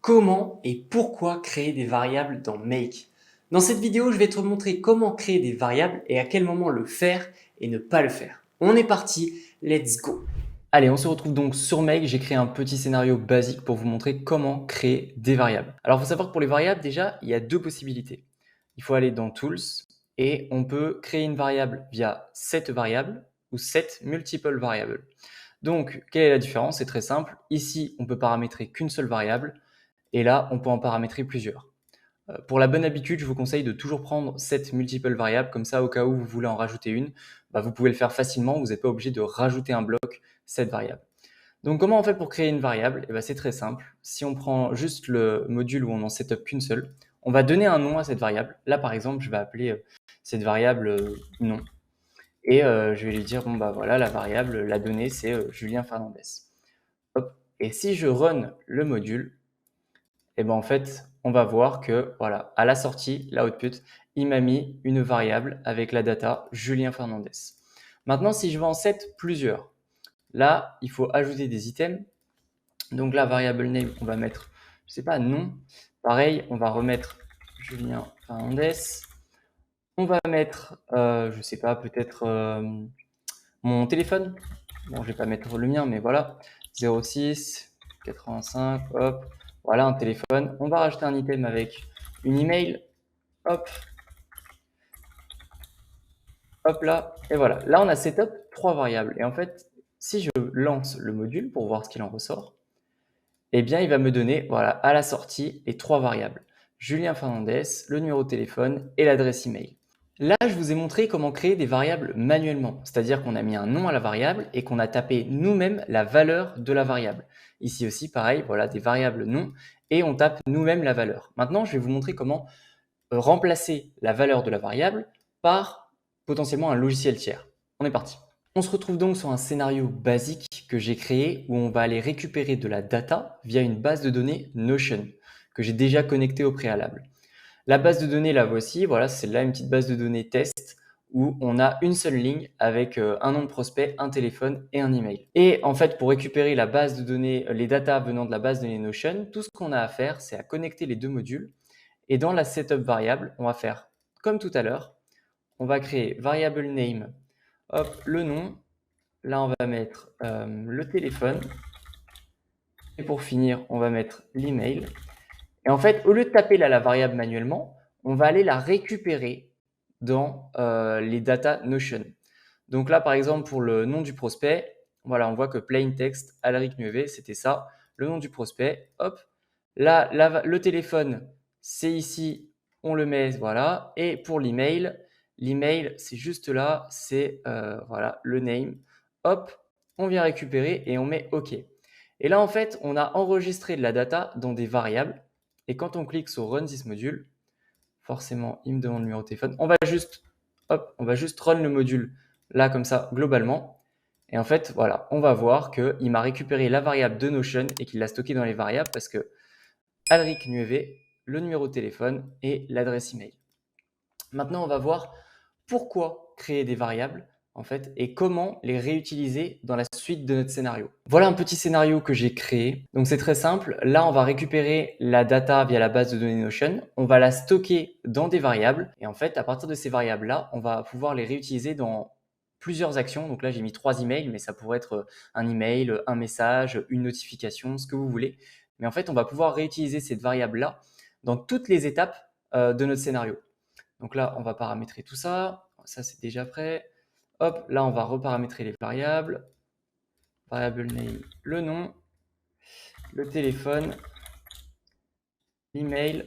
Comment et pourquoi créer des variables dans Make? Dans cette vidéo, je vais te montrer comment créer des variables et à quel moment le faire et ne pas le faire. On est parti, let's go! Allez, on se retrouve donc sur Make. J'ai créé un petit scénario basique pour vous montrer comment créer des variables. Alors, il faut savoir que pour les variables, déjà, il y a deux possibilités. Il faut aller dans Tools et on peut créer une variable via set variable ou set multiple variable. Donc, quelle est la différence? C'est très simple. Ici, on peut paramétrer qu'une seule variable. Et là, on peut en paramétrer plusieurs. Pour la bonne habitude, je vous conseille de toujours prendre cette multiple variable, comme ça, au cas où vous voulez en rajouter une, vous pouvez le faire facilement, vous n'êtes pas obligé de rajouter un bloc, cette variable. Donc, comment on fait pour créer une variable? C'est très simple. Si on prend juste le module où on n'en setup qu'une seule, on va donner un nom à cette variable. Là, par exemple, je vais appeler cette variable nom. Et je vais lui dire, voilà, la variable, la donnée, c'est Julien Fernandez. Hop. Et si je run le module, en fait, on va voir que, voilà, à la sortie, l'output, il m'a mis une variable avec la data Julien Fernandez. Maintenant, si je veux en set plusieurs, là, il faut ajouter des items. Donc là, variable name, on va mettre, je sais pas, nom. Pareil, on va remettre Julien Fernandez. On va mettre, je sais pas, peut-être mon téléphone. Bon, je vais pas mettre le mien, mais voilà, 06 85, hop, voilà un téléphone. On va rajouter un item avec une email, hop, hop là, et voilà. Là, on a setup 3 variables. Et en fait, si je lance le module pour voir ce qu'il en ressort, il va me donner, voilà, à la sortie, les 3 variables. Julien Fernandez, le numéro de téléphone et l'adresse email. Là, je vous ai montré comment créer des variables manuellement, c'est-à-dire qu'on a mis un nom à la variable et qu'on a tapé nous-mêmes la valeur de la variable. Ici aussi, pareil, voilà, des variables nom et on tape nous-mêmes la valeur. Maintenant, je vais vous montrer comment remplacer la valeur de la variable par potentiellement un logiciel tiers. On est parti. On se retrouve donc sur un scénario basique que j'ai créé où on va aller récupérer de la data via une base de données Notion que j'ai déjà connectée au préalable. La base de données, la voici. Voilà, c'est là une petite base de données test où on a une seule ligne avec un nom de prospect, un téléphone et un email. Et en fait, pour récupérer la base de données, les datas venant de la base de données Notion, tout ce qu'on a à faire, c'est à connecter les deux modules. Et dans la setup variable, on va faire comme tout à l'heure. On va créer variable name, hop, le nom. Là, on va mettre le téléphone. Et pour finir, on va mettre l'email. Et en fait, au lieu de taper là la variable manuellement, on va aller la récupérer dans les data Notion. Donc là, par exemple, pour le nom du prospect, voilà, on voit que plain text, Alaric Nueve, c'était ça, le nom du prospect. Hop, là, le téléphone, c'est ici, on le met, voilà. Et pour l'email, c'est juste là, c'est voilà, le name. Hop, on vient récupérer et on met OK. Et là, en fait, on a enregistré de la data dans des variables. Et quand on clique sur Run this module, forcément, il me demande le numéro de téléphone. On va juste run le module là, comme ça, globalement. Et en fait, voilà, on va voir qu'il m'a récupéré la variable de Notion et qu'il l'a stockée dans les variables parce que Alric Nueve, le numéro de téléphone et l'adresse email. Maintenant, on va voir pourquoi créer des variables en fait et comment les réutiliser dans la suite de notre scénario. Voilà un petit scénario que j'ai créé. Donc c'est très simple. Là, on va récupérer la data via la base de données Notion. On va la stocker dans des variables et en fait, à partir de ces variables-là, on va pouvoir les réutiliser dans plusieurs actions. Donc là, j'ai mis 3 emails, mais ça pourrait être un email, un message, une notification, ce que vous voulez. Mais en fait, on va pouvoir réutiliser cette variable-là dans toutes les étapes de notre scénario. Donc là, on va paramétrer tout ça. Ça, c'est déjà prêt. Hop, là, on va reparamétrer les variables. Variable name, le nom, le téléphone, l'email.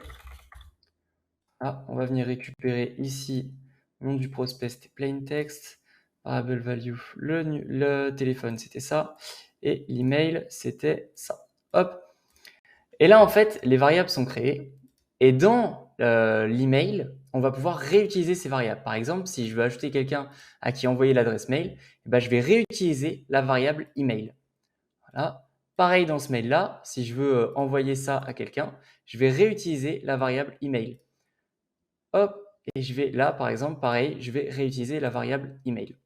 Ah, on va venir récupérer ici le nom du prospect, c'était plain text. Variable value, le téléphone, c'était ça. Et l'email, c'était ça. Hop. Et là, en fait, les variables sont créées. Et dans l'email, on va pouvoir réutiliser ces variables. Par exemple, si je veux ajouter quelqu'un à qui envoyer l'adresse mail, je vais réutiliser la variable email. Voilà. Pareil dans ce mail-là, si je veux envoyer ça à quelqu'un, je vais réutiliser la variable email. Hop, et je vais là, par exemple, pareil, je vais réutiliser la variable email.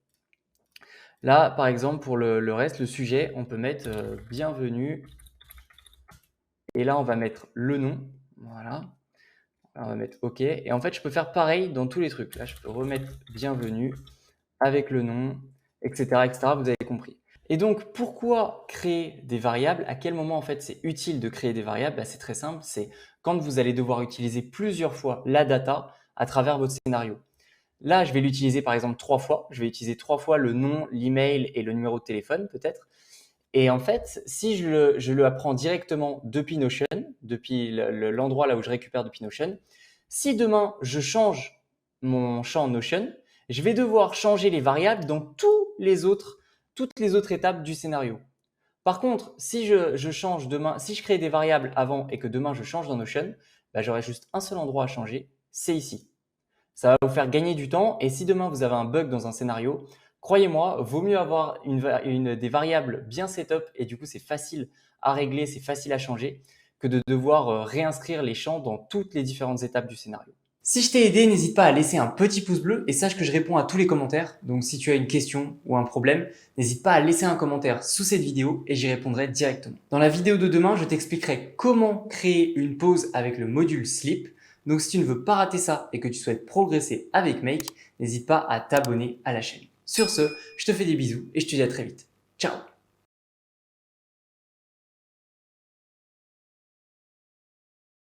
Là, par exemple, pour le reste, le sujet, on peut mettre bienvenue Et là, on va mettre le nom. Voilà. On va mettre OK. Et en fait, je peux faire pareil dans tous les trucs. Là, je peux remettre bienvenue avec le nom, etc., etc. Vous avez compris. Et donc, pourquoi créer des variables? À quel moment, en fait, c'est utile de créer des variables? Bah, c'est très simple. C'est quand vous allez devoir utiliser plusieurs fois la data à travers votre scénario. Là, je vais l'utiliser par exemple 3 fois. Je vais utiliser 3 fois le nom, l'email et le numéro de téléphone peut-être. Et en fait, si je le apprends directement depuis Notion, depuis l'endroit là où je récupère depuis Notion, si demain je change mon champ Notion, je vais devoir changer les variables dans toutes les autres étapes du scénario. Par contre, si je change demain, si je crée des variables avant et que demain je change dans Notion, bah, j'aurai juste un seul endroit à changer, c'est ici. Ça va vous faire gagner du temps et si demain vous avez un bug dans un scénario, croyez-moi, vaut mieux avoir des variables bien setup et du coup c'est facile à régler, c'est facile à changer que de devoir réinscrire les champs dans toutes les différentes étapes du scénario. Si je t'ai aidé, n'hésite pas à laisser un petit pouce bleu et sache que je réponds à tous les commentaires. Donc si tu as une question ou un problème, n'hésite pas à laisser un commentaire sous cette vidéo et j'y répondrai directement. Dans la vidéo de demain, je t'expliquerai comment créer une pause avec le module Sleep. Donc si tu ne veux pas rater ça et que tu souhaites progresser avec Make, n'hésite pas à t'abonner à la chaîne. Sur ce, je te fais des bisous et je te dis à très vite. Ciao!